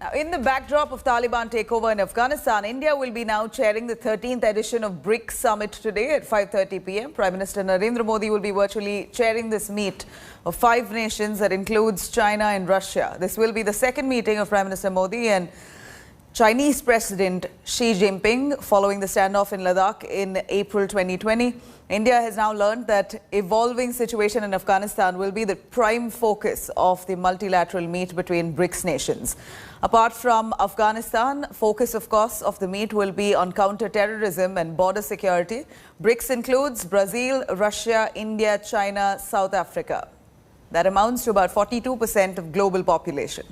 Now, in the backdrop of Taliban takeover in Afghanistan, India will be now chairing the 13th edition of BRICS Summit today at 5:30 p.m. Prime Minister Narendra Modi will be virtually chairing this meet of 5 nations that includes China and Russia. This will be the second meeting of Prime Minister Modi and Chinese President Xi Jinping following the standoff in Ladakh in April 2020. India has now learned that evolving situation in Afghanistan will be the prime focus of the multilateral meet between BRICS nations. Apart from Afghanistan, focus of course of the meet will be on counter-terrorism and border security. BRICS includes Brazil, Russia, India, China, South Africa. That amounts to about 42% of global population.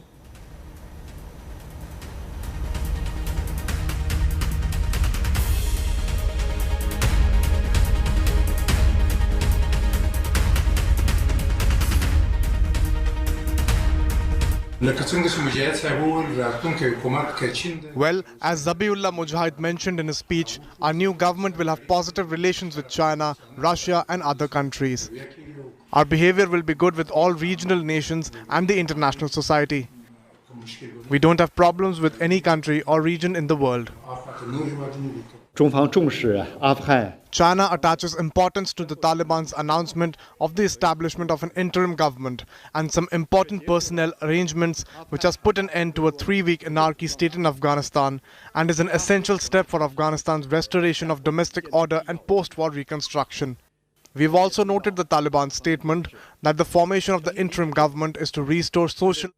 Well, as Zabiullah Mujahid mentioned in his speech, our new government will have positive relations with China, Russia and other countries. Our behavior will be good with all regional nations and the international society. We don't have problems with any country or region in the world. China attaches importance to the Taliban's announcement of the establishment of an interim government and some important personnel arrangements which has put an end to a 3-week anarchy state in Afghanistan and is an essential step for Afghanistan's restoration of domestic order and post-war reconstruction. We've also noted the Taliban statement that the formation of the interim government is to restore social.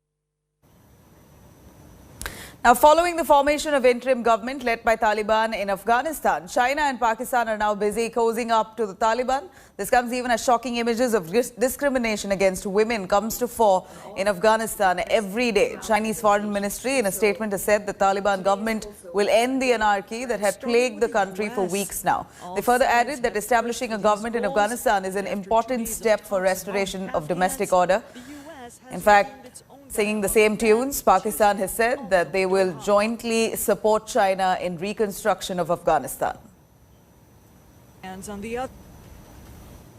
Now, following the formation of interim government led by Taliban in Afghanistan, China and Pakistan are now busy cozying up to the Taliban. This comes even as shocking images of discrimination against women comes to fore in Afghanistan every day. Chinese Foreign Ministry in a statement has said the Taliban government will end the anarchy that had plagued the country for weeks now. They further added that establishing a government in Afghanistan is an important step for restoration of domestic order. In fact, singing the same tunes, Pakistan has said that they will jointly support China in reconstruction of Afghanistan. Hands on the other.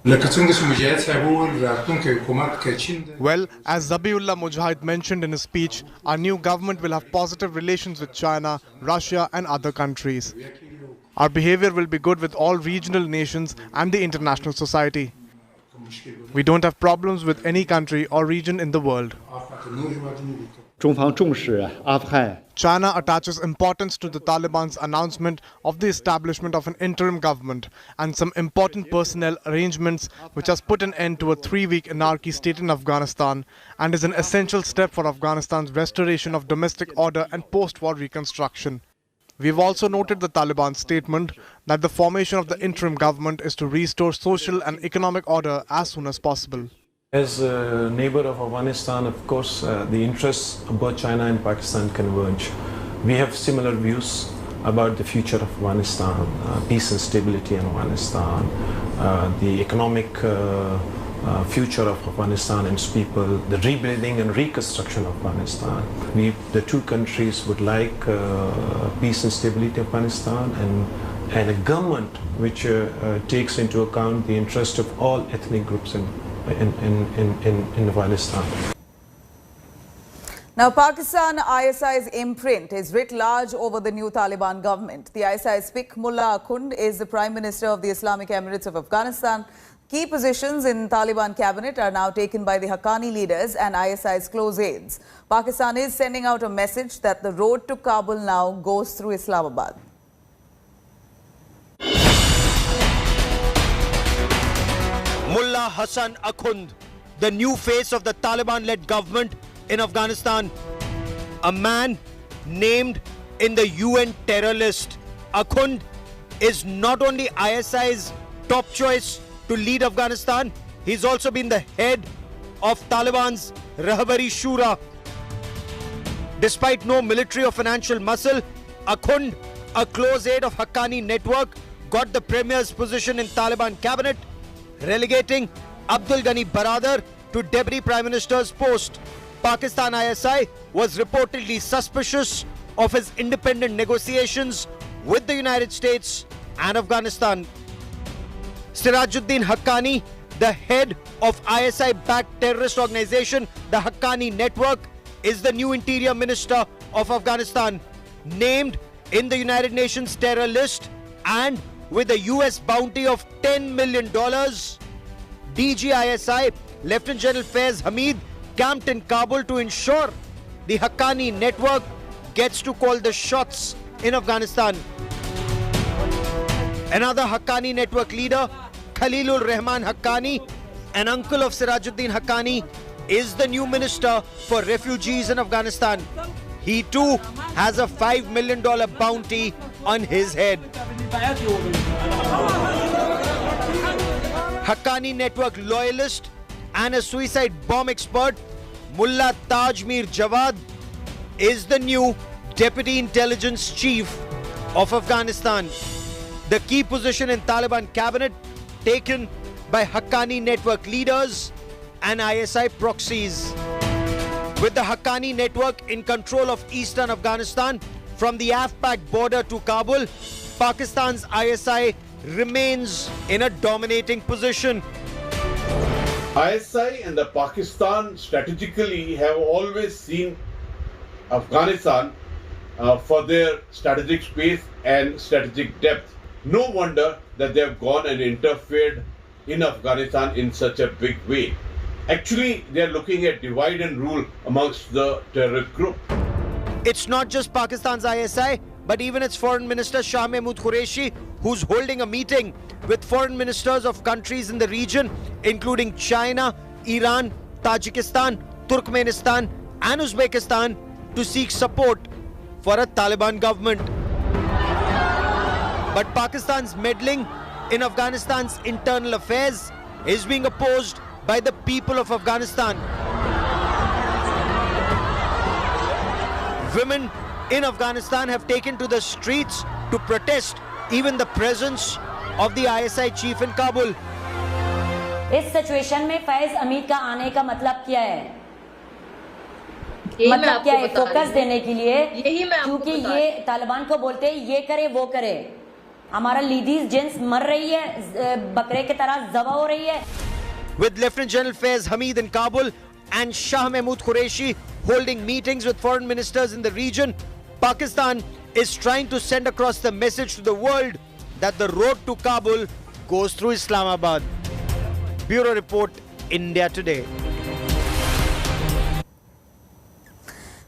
Well, as Zabiullah Mujahid mentioned in his speech, our new government will have positive relations with China, Russia and other countries. Our behavior will be good with all regional nations and the international society. We don't have problems with any country or region in the world. China attaches importance to the Taliban's announcement of the establishment of an interim government and some important personnel arrangements which has put an end to a 3-week anarchy state in Afghanistan and is an essential step for Afghanistan's restoration of domestic order and post-war reconstruction. We've also noted the Taliban statement that the formation of the interim government is to restore social and economic order as soon as possible. As a neighbor of Afghanistan, of course, the interests of both China and Pakistan converge. We have similar views about the future of Afghanistan, peace and stability in Afghanistan, the economic future of Afghanistan and its people, the rebuilding and reconstruction of Afghanistan. The two countries would like peace and stability of Afghanistan and a government which takes into account the interest of all ethnic groups in Afghanistan. Now, Pakistan ISI's imprint is writ large over the new Taliban government. The ISI's pick, Mullah Akhund, is the Prime Minister of the Islamic Emirates of Afghanistan. Key positions in Taliban cabinet are now taken by the Haqqani leaders and ISI's close aides. Pakistan is sending out a message that the road to Kabul now goes through Islamabad. Mullah Hassan Akhund, the new face of the Taliban-led government in Afghanistan. A man named in the UN terror list. Akhund is not only ISI's top choice to lead Afghanistan, he's also been the head of Taliban's Rahbari Shura. Despite no military or financial muscle, Akhund, a close aide of Haqqani network, got the premier's position in Taliban cabinet, relegating Abdul Ghani Baradar to Deputy Prime Minister's post. Pakistan ISI was reportedly suspicious of his independent negotiations with the United States and Afghanistan. Sirajuddin Haqqani, the head of ISI-backed terrorist organization, the Haqqani Network, is the new Interior Minister of Afghanistan, named in the United Nations terror list and with a US bounty of $10 million, DGISI Lieutenant General Faiz Hamid camped in Kabul to ensure the Haqqani network gets to call the shots in Afghanistan. Another Haqqani network leader, Khalilur Rahman Haqqani, an uncle of Sirajuddin Haqqani, is the new minister for refugees in Afghanistan. He too has a $5 million bounty on his head. Haqqani network loyalist and a suicide bomb expert, Mullah Tajmir Jawad, is the new Deputy Intelligence Chief of Afghanistan. The key position in Taliban cabinet taken by Haqqani network leaders and ISI proxies. With the Haqqani network in control of eastern Afghanistan from the Afpak border to Kabul, Pakistan's ISI remains in a dominating position. ISI and the Pakistan strategically have always seen Afghanistan for their strategic space and strategic depth. No wonder that they have gone and interfered in Afghanistan in such a big way. Actually, they are looking at divide and rule amongst the terrorist group. It's not just Pakistan's ISI, but even its Foreign Minister Shah Mahmood Qureshi, who's holding a meeting with foreign ministers of countries in the region, including China, Iran, Tajikistan, Turkmenistan, and Uzbekistan, to seek support for a Taliban government. But Pakistan's meddling in Afghanistan's internal affairs is being opposed by the people of Afghanistan. Women in Afghanistan have taken to the streets to protest even the presence of the ISI chief in Kabul. इस situation में फैज हमीद का आने का मतलब क्या है? मतलब क्या है? फोकस देने के लिए, क्योंकि ये तालिबान को बोलते हैं ये करे वो करे, हमारा लेडीज जेंट्स मर रही है, बकरे की तरह ज़बह हो रही है. With Lieutenant General Faiz Hamid in Kabul and Shah Mahmood Qureshi holding meetings with foreign ministers in the region, Pakistan is trying to send across the message to the world that the road to Kabul goes through Islamabad. Bureau Report, India Today.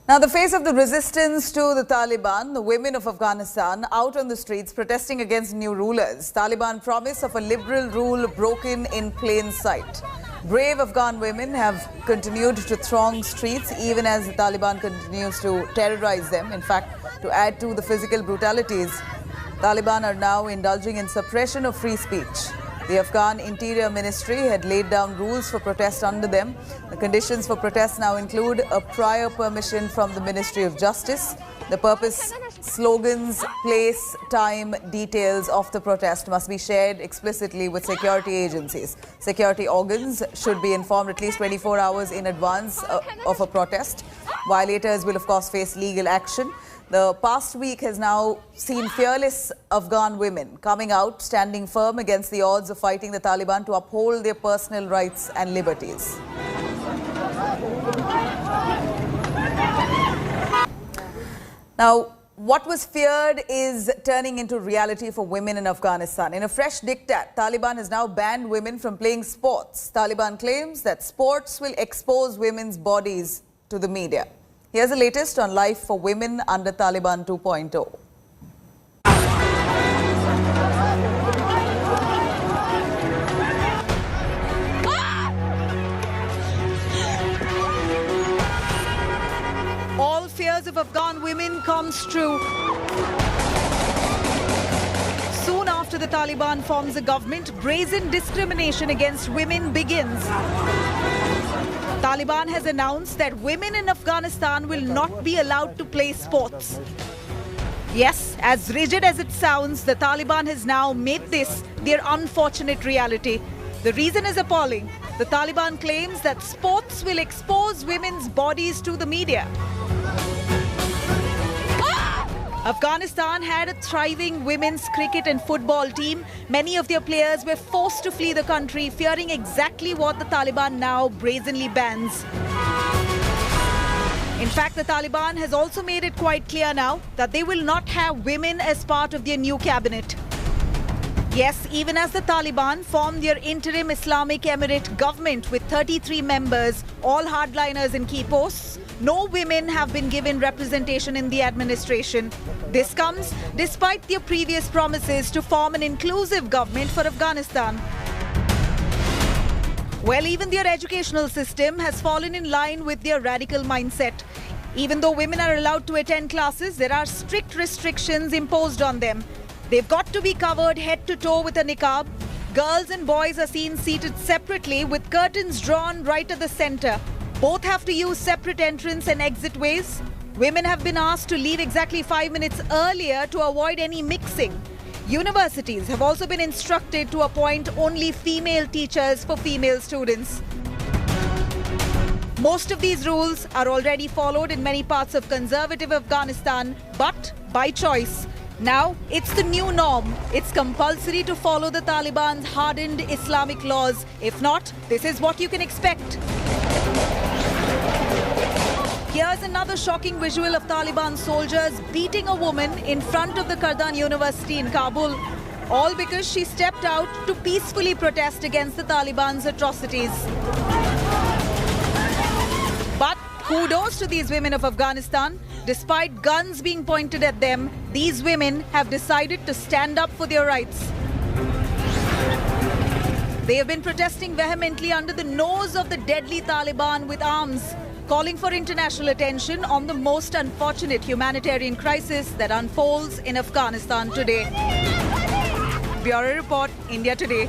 Now, the face of the resistance to the Taliban, the women of Afghanistan out on the streets protesting against new rulers. Taliban promise of a liberal rule broken in plain sight. Brave Afghan women have continued to throng streets even as the Taliban continues to terrorize them. In fact, to add to the physical brutalities, Taliban are now indulging in suppression of free speech. The Afghan Interior Ministry had laid down rules for protest under them. The conditions for protest now include a prior permission from the Ministry of Justice. The purpose, slogans, place, time, details of the protest must be shared explicitly with security agencies. Security organs should be informed at least 24 hours in advance of a protest. Violators will, of course, face legal action. The past week has now seen fearless Afghan women coming out, standing firm against the odds of fighting the Taliban to uphold their personal rights and liberties. Now, what was feared is turning into reality for women in Afghanistan. In a fresh diktat, Taliban has now banned women from playing sports. Taliban claims that sports will expose women's bodies to the media. Here's the latest on life for women under Taliban 2.0. All fears of Afghan women comes true. Soon after the Taliban forms a government, brazen discrimination against women begins. Taliban has announced that women in Afghanistan will not be allowed to play sports. Yes, as rigid as it sounds, the Taliban has now made this their unfortunate reality. The reason is appalling. The Taliban claims that sports will expose women's bodies to the media. Afghanistan had a thriving women's cricket and football team. Many of their players were forced to flee the country, fearing exactly what the Taliban now brazenly bans. In fact, the Taliban has also made it quite clear now that they will not have women as part of their new cabinet. Yes, even as the Taliban formed their interim Islamic Emirate government with 33 members, all hardliners in key posts, no women have been given representation in the administration. This comes despite their previous promises to form an inclusive government for Afghanistan. Well, even their educational system has fallen in line with their radical mindset. Even though women are allowed to attend classes, there are strict restrictions imposed on them. They've got to be covered head to toe with a niqab. Girls and boys are seen seated separately with curtains drawn right at the center. Both have to use separate entrance and exit ways. Women have been asked to leave exactly 5 minutes earlier to avoid any mixing. Universities have also been instructed to appoint only female teachers for female students. Most of these rules are already followed in many parts of conservative Afghanistan, but by choice. Now, it's the new norm. It's compulsory to follow the Taliban's hardened Islamic laws. If not, this is what you can expect. Here's another shocking visual of Taliban soldiers beating a woman in front of the Kardan University in Kabul, all because she stepped out to peacefully protest against the Taliban's atrocities. But kudos to these women of Afghanistan. Despite guns being pointed at them, these women have decided to stand up for their rights. They have been protesting vehemently under the nose of the deadly Taliban with arms, calling for international attention on the most unfortunate humanitarian crisis that unfolds in Afghanistan today. Bureau Report, India Today.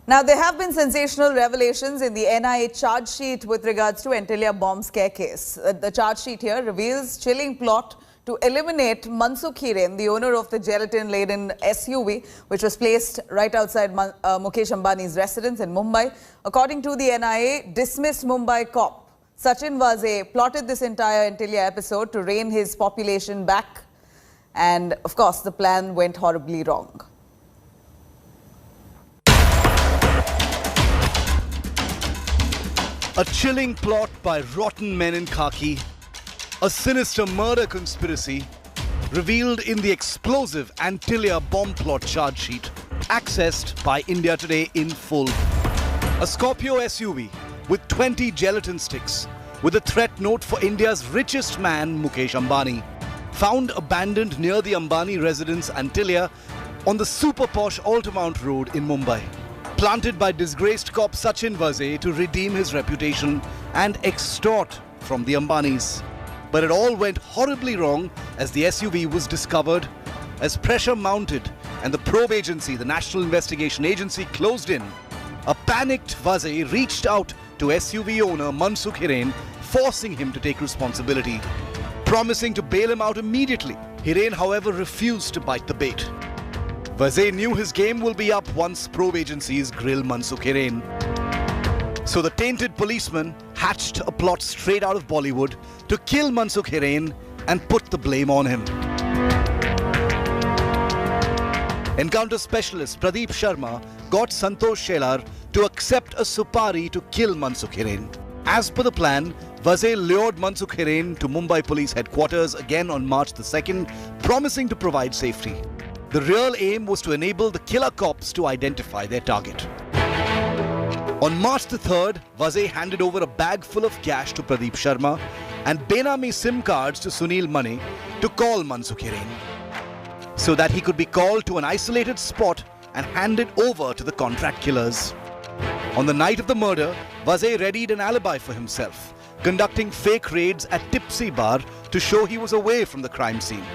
Now, there have been sensational revelations in the NIA charge sheet with regards to Antilla bomb scare case. The charge sheet here reveals chilling plot to eliminate Mansukh Hiren, the owner of the gelatin-laden SUV, which was placed right outside Mukesh Ambani's residence in Mumbai. According to the NIA, dismissed Mumbai cop Sachin Vaze plotted this entire Antilla episode to rein his population back. And, of course, the plan went horribly wrong. A chilling plot by rotten men in khaki, a sinister murder conspiracy revealed in the explosive Antilla bomb plot charge sheet, accessed by India Today in full. A Scorpio SUV with 20 gelatin sticks with a threat note for India's richest man, Mukesh Ambani, found abandoned near the Ambani residence Antilla on the super posh Altamount Road in Mumbai. Planted by disgraced cop Sachin Vaze to redeem his reputation and extort from the Ambanis. But it all went horribly wrong as the SUV was discovered. As pressure mounted and the probe agency, the National Investigation Agency, closed in, a panicked Vaze reached out to SUV owner Mansukh Hiren, forcing him to take responsibility, promising to bail him out immediately. Hiren, however, refused to bite the bait. Vaze knew his game will be up once probe agencies grill Mansukh Hiren. So the tainted policeman hatched a plot straight out of Bollywood to kill Mansukh Hiren and put the blame on him. Encounter specialist Pradeep Sharma got Santosh Shelar to accept a supari to kill Mansukh Hiren. As per the plan, Vaze lured Mansukh Hiren to Mumbai Police Headquarters again on March the 2nd, promising to provide safety. The real aim was to enable the killer cops to identify their target. On March the 3rd, Vaze handed over a bag full of cash to Pradeep Sharma and Benami SIM cards to Sunil Mane to call Mansukh Hiren, so that he could be called to an isolated spot and handed over to the contract killers. On the night of the murder, Vaze readied an alibi for himself, conducting fake raids at Tipsy Bar to show he was away from the crime scene.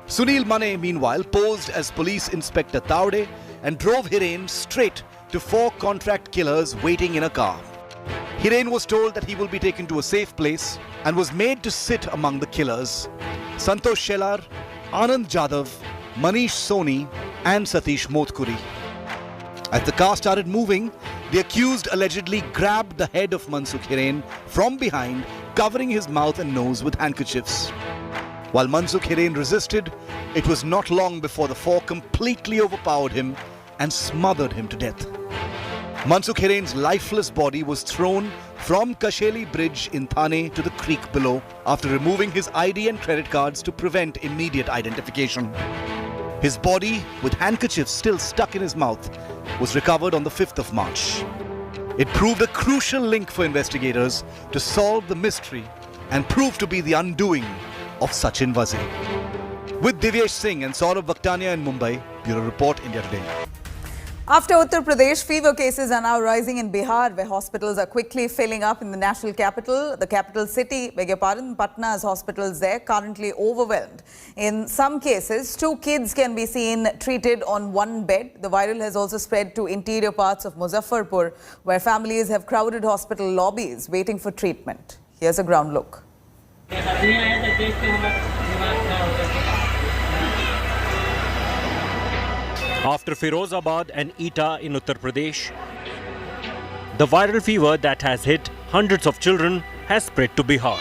Sunil Mane, meanwhile, posed as Police Inspector Taude and drove Hiren straight to 4 contract killers waiting in a car. Hiren was told that he will be taken to a safe place and was made to sit among the killers: Santosh Shelar, Anand Jadhav, Manish Soni and Satish Motkuri. As the car started moving, the accused allegedly grabbed the head of Mansukh Hiren from behind, covering his mouth and nose with handkerchiefs. While Mansukh Hiren resisted, it was not long before the 4 completely overpowered him and smothered him to death. Mansukh Hiren's lifeless body was thrown from Kasheli Bridge in Thane to the creek below after removing his ID and credit cards to prevent immediate identification. His body, with handkerchiefs still stuck in his mouth, was recovered on the 5th of March. It proved a crucial link for investigators to solve the mystery and proved to be the undoing of Sachin Vaze. With Divyesh Singh and Saurabh Vaktania in Mumbai, Bureau Report, India Today. After Uttar Pradesh, fever cases are now rising in Bihar, where hospitals are quickly filling up in the national capital. The capital city, Patna's hospitals there currently overwhelmed. In some cases, 2 kids can be seen treated on one bed. The viral has also spread to interior parts of Muzaffarpur, where families have crowded hospital lobbies waiting for treatment. Here's a ground look. After Firozabad and Etah in Uttar Pradesh, the viral fever that has hit hundreds of children has spread to Bihar.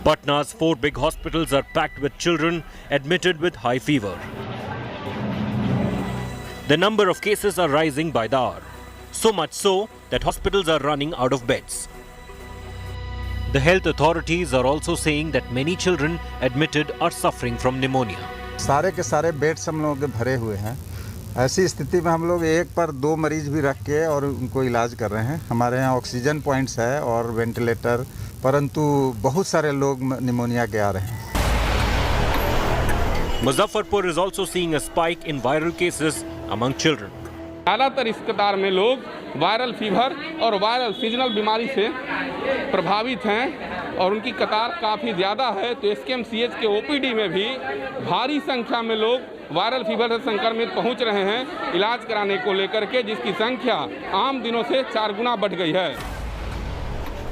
Patna's 4 big hospitals are packed with children admitted with high fever. The number of cases are rising by the hour, so much so that hospitals are running out of beds. The health authorities are also saying that many children admitted are suffering from pneumonia. सारे के सारे beds हम लोगों के भरे हुए हैं। ऐसी स्थिति में हम लोग 1 पर 2 मरीज भी रख के और उनको इलाज कर रहे हैं। हमारे यहाँ ऑक्सीजन पॉइंट्स है और वेंटिलेटर, परंतु बहुत सारे लोग निमोनिया के आ रहे हैं। Muzaffarpur is also seeing a spike in viral cases among children. ज़्यादातर इस कतार में लोग वायरल फीवर और वायरल सीजनल बीमारी से प्रभावित हैं और उनकी कतार काफ़ी ज़्यादा है। तो एसकेएमसीएच के ओपीडी में भी भारी संख्या में लोग वायरल फीवर से संक्रमित पहुंच रहे हैं इलाज कराने को लेकर के, जिसकी संख्या आम दिनों से 4 गुना बढ़ गई है।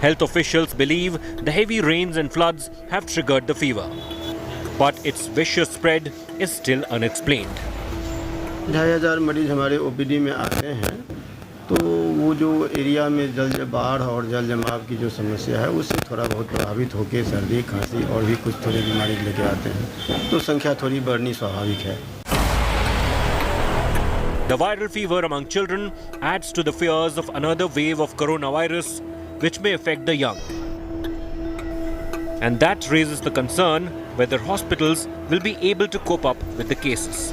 Health officials believe the heavy rains and floods have triggered the fever, but its vicious spread is still unexplained. 2,500 मरीज हमारे ओपीडी में आते हैं, तो वो जो एरिया में बाढ़ और जल जमाव की जो समस्या है उससे थोड़ा बहुत प्रभावित होकर सर्दी खांसी और भी कुछ थोड़ी बीमारी लेके आते हैं, तो संख्या थोड़ी बढ़नी स्वाभाविक है। The viral fever among children adds to the fears of another wave of coronavirus which may affect the young. And that raises the concern whether hospitals will be able to cope up with the cases.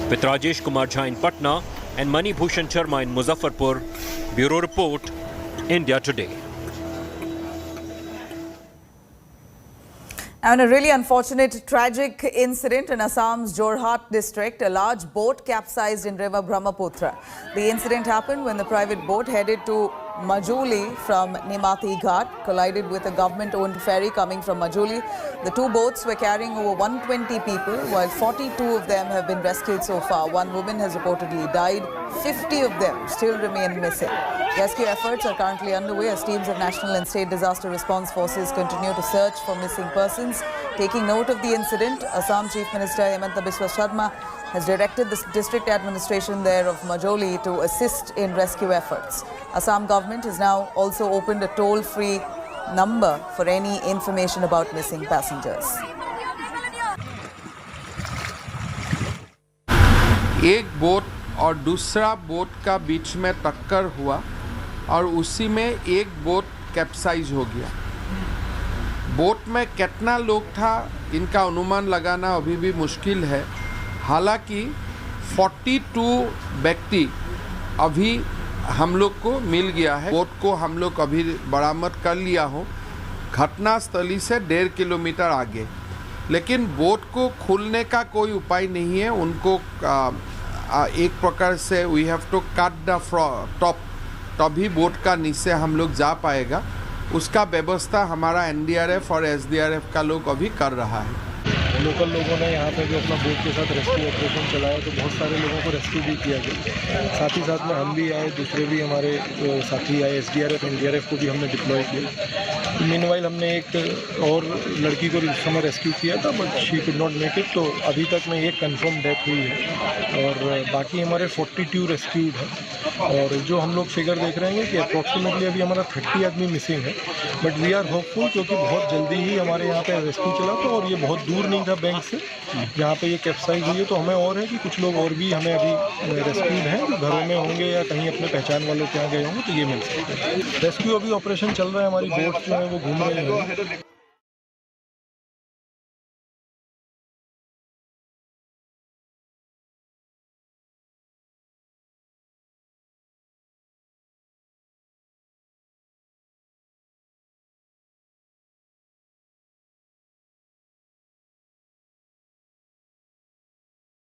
With Rajesh Kumar Jha in Patna and Mani Bhushan Sharma in Muzaffarpur, Bureau Report, India Today. And a really unfortunate, tragic incident in Assam's Jorhat district. A large boat capsized in river Brahmaputra. The incident happened when the private boat headed to Majuli from Nimati Ghat collided with a government-owned ferry coming from Majuli. The 2 boats were carrying over 120 people, while 42 of them have been rescued so far. 1 woman has reportedly died. 50 of them still remain missing. Rescue efforts are currently underway as teams of national and state disaster response forces continue to search for missing persons. Taking note of the incident, Assam Chief Minister Hemanta Biswa Sharma has directed the district administration there of Majoli to assist in rescue efforts. Assam government has now also opened a toll-free number for any information about missing passengers. एक boat और दूसरा boat का बीच में टक्कर हुआ और उसी में एक बोट कैप्साइज हो गया। बोट में कितना लोग था इनका अनुमान लगाना अभी भी मुश्किल है। हालांकि 42 व्यक्ति अभी हम लोग को मिल गया है। बोट को हम लोग अभी बरामद कर लिया हो घटनास्थली से 1.5 किलोमीटर आगे, लेकिन बोट को खोलने का कोई उपाय नहीं है। उनको एक प्रकार से we have to cut the top, तभी बोट का नीचे हम लोग जा पाएगा। उसका व्यवस्था हमारा एनडीआरएफ और एसडीआरएफ का लोग अभी कर रहा है। लोकल लोगों ने यहाँ पे जो अपना बोट के साथ रेस्क्यू ऑपरेशन चलाया तो बहुत सारे लोगों को रेस्क्यू भी किया गया। साथ ही साथ में हम भी आए, दूसरे भी हमारे साथी आए, एसडीआरएफ एनडीआरएफ को भी हमने डिप्लॉय किया। मीनवाइल हमने एक और लड़की को उस समय रेस्क्यू किया था, but she could not make it. तो अभी तक में एक कंफर्म डेथ हुई है और बाकी हमारे 42 रेस्क्यूड हैं। और जो हम लोग फिगर देख रहे हैं कि अप्रॉक्सीमेटली अभी हमारा 30 आदमी मिसिंग है, बट वी आर होपफुल क्योंकि बहुत जल्दी ही हमारे यहाँ पे रेस्क्यू चला था और ये बहुत दूर नहीं था था बैंक से जहाँ पे ये कैप्साइज हुई है, तो हमें और है कि कुछ लोग और भी हमें अभी रेस्क्यूड हैं, जो घरों में होंगे या कहीं अपने पहचान वालों के यहाँ गए होंगे, तो ये मिल सकते हैं। रेस्क्यू अभी ऑपरेशन चल रहा है, हमारी बोट जो है वो घूम रही है।